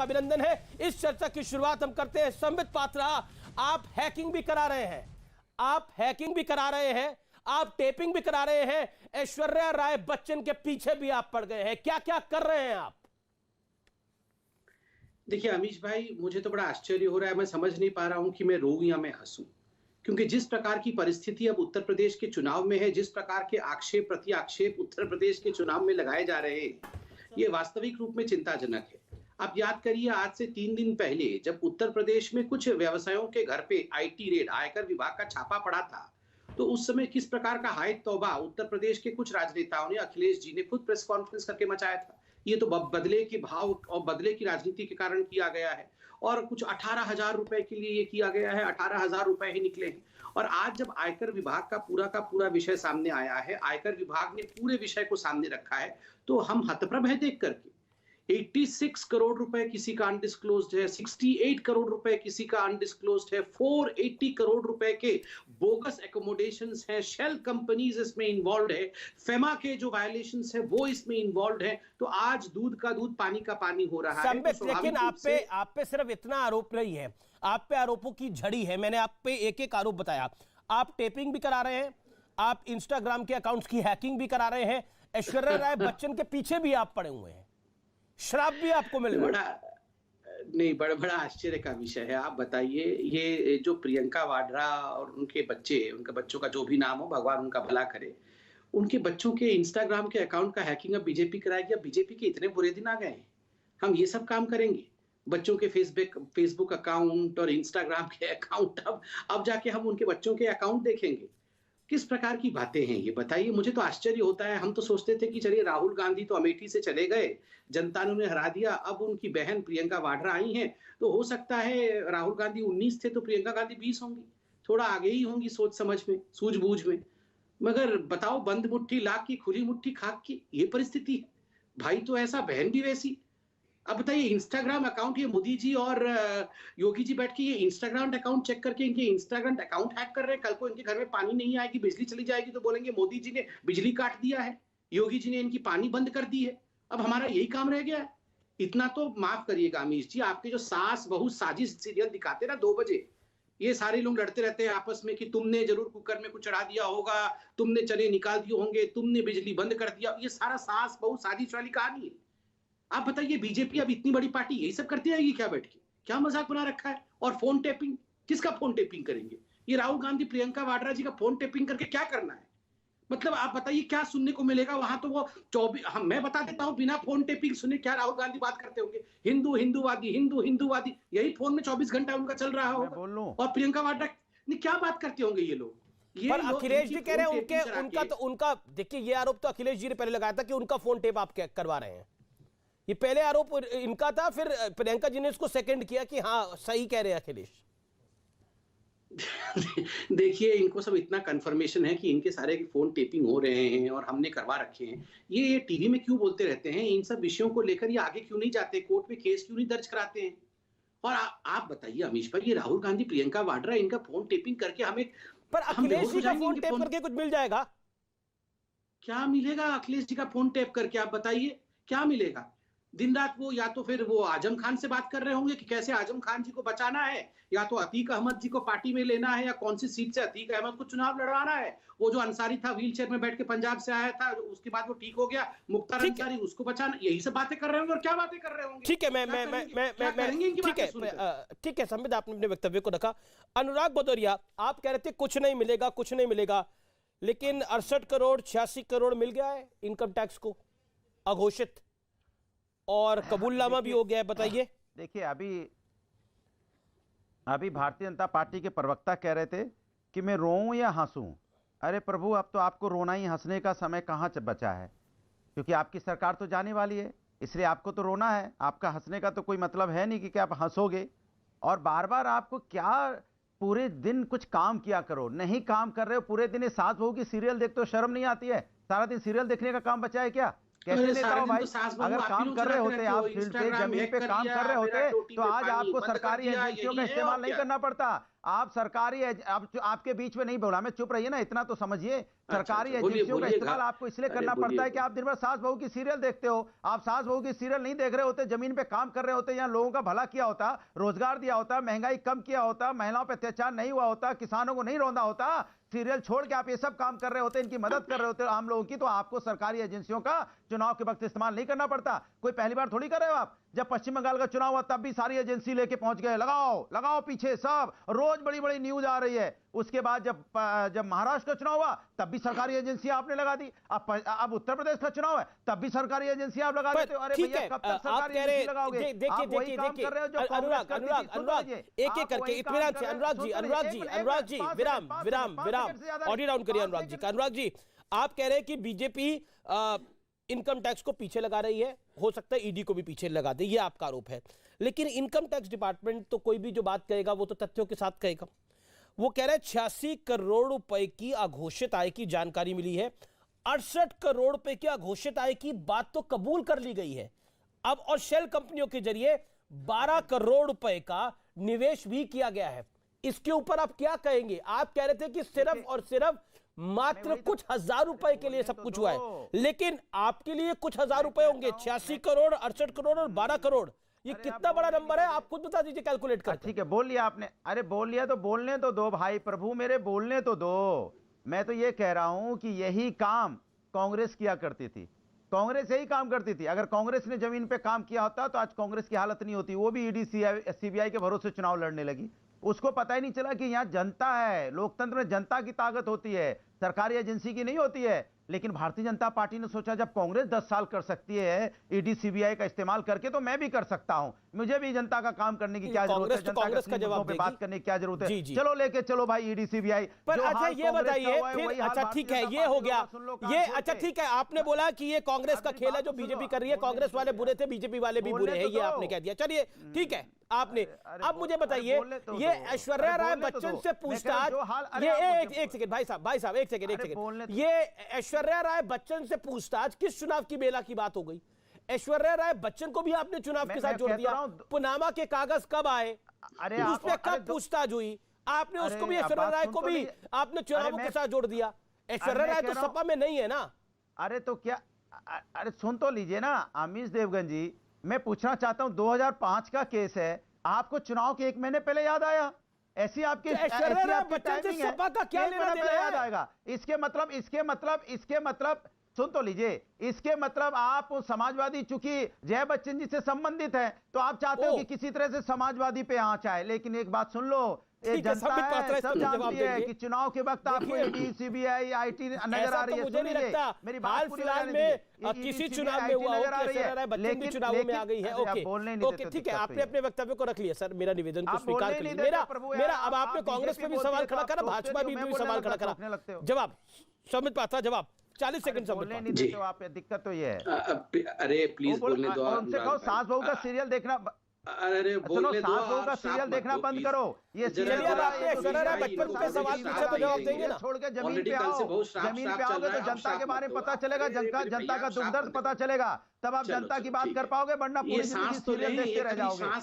अभिनंदन है। इस चर्चा की शुरुआत हम करते हैं। संबित पात्रा, आप हैकिंग भी करा रहे हैं, आप हैकिंग भी करा रहे हैं, आप टेपिंग भी करा रहे हैं, ऐश्वर्या राय बच्चन के पीछे भी आप पड़ गए हैं, क्या क्या कर रहे हैं आप? देखिए अमीश भाई, मुझे तो बड़ा आश्चर्य हो रहा है। मैं समझ नहीं पा रहा हूं कि मैं रोऊं या मैं हंसूं, क्योंकि जिस प्रकार की परिस्थिति अब उत्तर प्रदेश के चुनाव में है, जिस प्रकार के आक्षेप प्रति आक्षेप उत्तर प्रदेश के चुनाव में लगाए जा रहे हैं, ये वास्तविक रूप में चिंताजनक है। आप याद करिए, आज से 3 दिन पहले जब उत्तर प्रदेश में कुछ व्यवसायों के घर पे आईटी रेड, आयकर विभाग का छापा पड़ा था, तो उस समय किस प्रकार का हाय तौबा उत्तर प्रदेश के कुछ राजनेताओं ने, अखिलेश जी ने खुद प्रेस कॉन्फ्रेंस करके मचाया था। ये तो बदले के भाव और बदले की राजनीति के कारण किया गया है, और कुछ 18,000 रुपए के लिए ये किया गया है। 18,000 रुपए ही निकले हैं। और आज जब आयकर विभाग का पूरा विषय सामने आया है, आयकर विभाग ने पूरे विषय को सामने रखा है, तो हम हतप्रभ है देख करके। 86 करोड़ रुपए किसी का अनडिस्क्लोज्ड है, 68 करोड़ रुपए किसी का अनडिस्क्लोज्ड है, 480 करोड़ रुपए के बोगस एकोमोडेशंस हैं, शेल कंपनीज इसमें इन्वॉल्व है, फेमा के जो वायलेशंस है वो इसमें इन्वॉल्व है। तो आज दूध का दूध पानी का पानी हो रहा है। लेकिन आप पे सिर्फ इतना आरोप नहीं है, आप पे आरोपों की झड़ी है। मैंने आप पे एक एक आरोप बताया। आप टेपिंग भी करा रहे हैं, आप इंस्टाग्राम के अकाउंट्स की हैकिंग भी करा रहे हैं, ऐश्वर्या राय बच्चन के पीछे भी आप पड़े हुए हैं, शराब भी आपको मिल रहा है। बड़ा आश्चर्य का विषय है। आप बताइए, ये जो प्रियंका वाड्रा और उनके बच्चों का जो भी नाम हो, भगवान उनका भला करे, उनके बच्चों के इंस्टाग्राम के अकाउंट का हैकिंग अब बीजेपी कराएगी। अब बीजेपी के इतने बुरे दिन आ गए हैं, हम ये सब काम करेंगे? बच्चों के फेसबुक अकाउंट और इंस्टाग्राम के अकाउंट, अब जाके हम उनके बच्चों के अकाउंट देखेंगे? किस प्रकार की बातें हैं ये, बताइए। मुझे तो आश्चर्य होता है। हम तो सोचते थे कि चलिए, राहुल गांधी तो अमेठी से चले गए, जनता ने उन्हें हरा दिया, अब उनकी बहन प्रियंका वाड्रा आई हैं, तो हो सकता है राहुल गांधी 19 थे तो प्रियंका गांधी 20 होंगी, थोड़ा आगे ही होंगी सोच समझ में, सूझबूझ में। मगर बताओ, बंद मुट्ठी लाख की, खुली मुट्ठी खाक की, ये परिस्थिति है। भाई तो ऐसा, बहन भी वैसी। अब बताइए, इंस्टाग्राम अकाउंट, ये मोदी जी और योगी जी बैठ के ये इंस्टाग्राम अकाउंट चेक करके इनके इंस्टाग्राम अकाउंट हैक कर रहे हैं। कल को इनके घर में पानी नहीं आएगी, बिजली चली जाएगी, तो बोलेंगे मोदी जी ने बिजली काट दिया है, योगी जी ने इनकी पानी बंद कर दी है। अब हमारा यही काम रह गया है। इतना तो माफ करिएगा अमीश जी, आपके जो सास बहू साजिश सीरियल दिखाते ना 2 बजे, ये सारे लोग लड़ते रहते हैं आपस में कि तुमने जरूर कुकर में कुछ चढ़ा दिया होगा, तुमने चने निकाल दिए होंगे, तुमने बिजली बंद कर दिया। ये सारा सास बहू साजिश वाली कहानी है। आप बताइए, बीजेपी अब इतनी बड़ी पार्टी यही सब करती रहेगी क्या बैठ के? क्या मजाक बना रखा है? और फोन टेपिंग, किसका फोन टेपिंग करेंगे? ये राहुल गांधी प्रियंका वाड्रा जी का फोन टेपिंग करके क्या करना है? मतलब आप बताइए, क्या सुनने को मिलेगा वहां? तो वो 24, मैं बता देता हूं, बिना फोन टेपिंग सुने क्या राहुल गांधी बात करते होंगे? हिंदूवादी, यही फोन में 24 घंटा उनका चल रहा होगा। और प्रियंका वाड्रा ने क्या बात करते होंगे ये लोग? पर अखिलेश जी कह रहे हैं उनका देखिए, ये आरोप तो अखिलेश जी ने पहले लगाया था कि उनका फोन टेप आप करवा रहे हैं। ये पहले आरोप इनका था, फिर प्रियंका जी ने इसको सेकंड किया कि हाँ सही कह रहे हैं अखिलेश। देखिए, इनको सब इतना कंफर्मेशन है कि इनके सारे फोन टेपिंग हो रहे हैं और हमने करवा रखे हैं। ये टीवी में क्यों बोलते रहते हैं? इन सब विषयों को लेकर ये आगे क्यों नहीं जाते? कोर्ट में केस क्यों नहीं दर्ज कराते हैं? और आप बताइए अमीश भाई, ये राहुल गांधी प्रियंका वाड्रा इनका फोन टेपिंग करके हमें, पर अखिलेश जी का फोन टेप करके कुछ मिल जाएगा? क्या मिलेगा अखिलेश जी का फोन टेप करके? आप बताइए क्या मिलेगा? दिन रात वो या तो फिर वो आजम खान से बात कर रहे होंगे कि कैसे आजम खान जी को बचाना है, या तो अतीक अहमद जी को पार्टी में लेना है, या कौन सी सीट से अतीक अहमद को चुनाव लड़वाना है। वो जो अंसारी था, व्हीलचेयर में बैठ के पंजाब से आया था, उसके बाद वो ठीक हो गया, मुख्तार अंसारी, उसको बचाना, यही सब बातें कर रहे होंगे। और क्या बातें कर रहे होंगे? ठीक है संबित, आपने अपने वक्तव्य को रखा। अनुराग भदौरिया, आप कह रहे थे कुछ नहीं मिलेगा, लेकिन 68 करोड़ 86 करोड़ मिल गया है इनकम टैक्स को अघोषित, और कबूलनामा भी हो गया है। बताइए। देखिए, अभी भारतीय जनता पार्टी के प्रवक्ता कह रहे थे कि मैं रोऊं या हंसूं। अरे प्रभु, अब तो आपको रोना ही, हंसने का समय कहां बचा है, क्योंकि आपकी सरकार तो जाने वाली है, इसलिए आपको तो रोना है। आपका हंसने का तो कोई मतलब है नहीं कि आप हंसोगे। और बार बार आपको क्या, पूरे दिन कुछ काम किया करो, नहीं काम कर रहे हो पूरे दिन। ये सास बहू की सीरियल देखते हो, शर्म नहीं आती है? सारा दिन सीरियल देखने का काम बचा है क्या? कैसे नेता हो भाई? अगर काम कर रहे होते, आप फील्ड पे जमीन पे काम कर रहे होते, तो आज आपको सरकारी एजेंसियों का इस्तेमाल नहीं करना पड़ता। आप सरकारी आपके बीच में नहीं बोला, मैं चुप रहिए ना, इतना तो समझिए। सरकारी बोलिए, एजेंसियों का बोलिए, इस्तेमाल आपको इसलिए करना पड़ता है कि आप दिन भर सास बहू की सीरियल देखते हो। आप सास बहू की सीरियल नहीं देख रहे होते, जमीन पे काम कर रहे होते, यहाँ लोगों का भला किया होता, रोजगार दिया होता, महंगाई कम किया होता, महिलाओं पे अत्याचार नहीं हुआ होता, किसानों को नहीं रौंदा होता, सीरियल छोड़ के आप ये सब काम कर रहे होते, इनकी मदद कर रहे होते आम लोगों की, तो आपको सरकारी एजेंसियों का चुनाव के वक्त इस्तेमाल नहीं करना पड़ता। कोई पहली बार थोड़ी कर रहे हो आप। जब पश्चिम बंगाल का चुनाव हुआ तब भी सारी एजेंसी लेके पहुंच गए, लगाओ लगाओ पीछे सब, रोज बड़ी बड़ी न्यूज आ रही है। उसके बाद जब महाराष्ट्र का चुनाव हुआ तब भी सरकारी एजेंसी आपने लगा दी। अब उत्तर प्रदेश का चुनाव है तब भी सरकारी एजेंसी आप लगा देते हो। अरे भैया कब तक सरकारी एजेंसी लगाओगे? देखिए अनुराग, एक एक करके इत्मीनान से, अनुराग जी विराम ऑडियो डाउन करिए। अनुराग जी आप कह रहे हैं कि बीजेपी इनकम टैक्स को पीछे लगा रही है, हो सकता है ईडी को भी पीछे लगा दे, ये आपका आरोप है। लेकिन इनकम टैक्स डिपार्टमेंट तो कोई भी जो बात कहेगा वो तो तथ्यों के साथ कहेगा। वो कह रहे हैं 86 करोड़ रुपए की अघोषित आय की जानकारी मिली है, 68 करोड़ रुपए की अघोषित आय की बात तो कबूल कर ली गई है अब, और शेल कंपनियों के जरिए 12 करोड़ रुपए का निवेश भी किया गया है। इसके ऊपर आप क्या कहेंगे? आप कह रहे थे कि सिर्फ और सिर्फ मात्र कुछ हजार रुपए के लिए सब कुछ हुआ है, लेकिन आपके लिए कुछ हजार रुपए होंगे। 86 करोड़, 68 करोड़ और 12 करोड़, ये कितना बड़ा नंबर है? आप खुद बता दीजिए, कैलकुलेट कर। ठीक है, बोल लिया आपने। अरे बोल लिया तो बोलने तो दो भाई, प्रभु मेरे बोलने तो दो। मैं तो ये कह रहा हूं कि यही काम कांग्रेस किया करती थी, कांग्रेस यही काम करती थी। अगर कांग्रेस ने जमीन पे काम किया होता तो आज कांग्रेस की हालत नहीं होती। वो भी ईडी सीबीआई के भरोसे चुनाव लड़ने लगी। उसको पता ही नहीं चला कि यहाँ जनता है, लोकतंत्र में जनता की ताकत होती है, सरकारी एजेंसी की नहीं होती है। लेकिन भारतीय जनता पार्टी ने सोचा जब कांग्रेस 10 साल कर सकती है ईडी सीबीआई का इस्तेमाल करके, तो मैं भी कर सकता हूं। मुझे भी जनता का काम करने की क्या जरूरत है, जनता के मुद्दों पे बात करने की क्या जरूरत है। चलो लेके चलो भाई ईडी सीबीआई पर। अच्छा ये बताइए फिर, अच्छा ठीक है ये हो गया ये, अच्छा ठीक है आपने बोला कि ये कांग्रेस का खेल है जो बीजेपी कर रही है, कांग्रेस वाले बुरे थे, बीजेपी वाले भी बुरे हैं, ये आपने कह दिया। चलिए ठीक है आपने। अब मुझे बताइए ये ऐश्वर्या राय बच्चन से पूछताछ, ये एक सेकंड भाई साहब एक सेकंड, ये ऐश्वर्या राय बच्चन से पूछताछ किस चुनाव की बेला की बात हो गई? ऐश्वर्या राय बच्चन को भी आपने चुनाव के साथ जोड़ दिया। पुनामा के कागज कब आए, अरे उसमें कब पूछताछ हुई? आपने उसको भी, ऐश्वर्या राय को भी आपने चुनावों के साथ जोड़ दिया। ऐश्वर्या राय तो सपा में नहीं है ना। अरे तो क्या, अरे सुन तो लीजिए ना अमीश देवगन जी, मैं पूछना चाहता हूं 2005 का केस है, आपको चुनाव के 1 महीने पहले याद आया? ऐसी आपकी टाइमिंग है, सपा का क्या लेना देना याद आएगा? इसके मतलब सुन तो लीजिए, इसके मतलब आप समाजवादी, चूंकि जय बच्चन जी से संबंधित है तो आप चाहते हो कि किसी तरह से समाजवादी पे आंच आए। लेकिन एक बात सुन लो, ये जनता है, सब जानती है कि चुनाव के वक्त आपको ईडी सीबीआई आईटी नजर आ रही है। मुझे नहीं लगता मेरी हाल फिलहाल में किसी चुनाव में हुआ हो, बच्चन भी चुनाव में आ गई है। ओके ठीक है, आपने अपने वक्तव्य को रख लिया सर, मेरा निवेदन को स्वीकार कर लिया। मेरा अब आपने कांग्रेस पे भी सवाल खड़ा करा, भाजपा भी सवाल खड़ा करा। जवाब समित पात्रा, जवाब 40 सेकंड बोलने नहीं देते हो आप, दिक्कत तो ये है। अरे प्लीज बोलने दो। उनसे कहो सास बहू का सीरियल देखना, अरे बोलने दो, सास बहू का सीरियल देखना बंद करो। ये सीरियल बच्चन पे सवाल पूछे तो जवाब देंगे ना। छोड़ के जमीन पे आओ, जमीन पे आओगे तो जनता के बारे में पता चलेगा, जनता का दुख दर्द पता चलेगा, तब आप जनता की बात कर पाओगे, वरना पूरी जिंदगी सीरियल देखते रह जाओगे।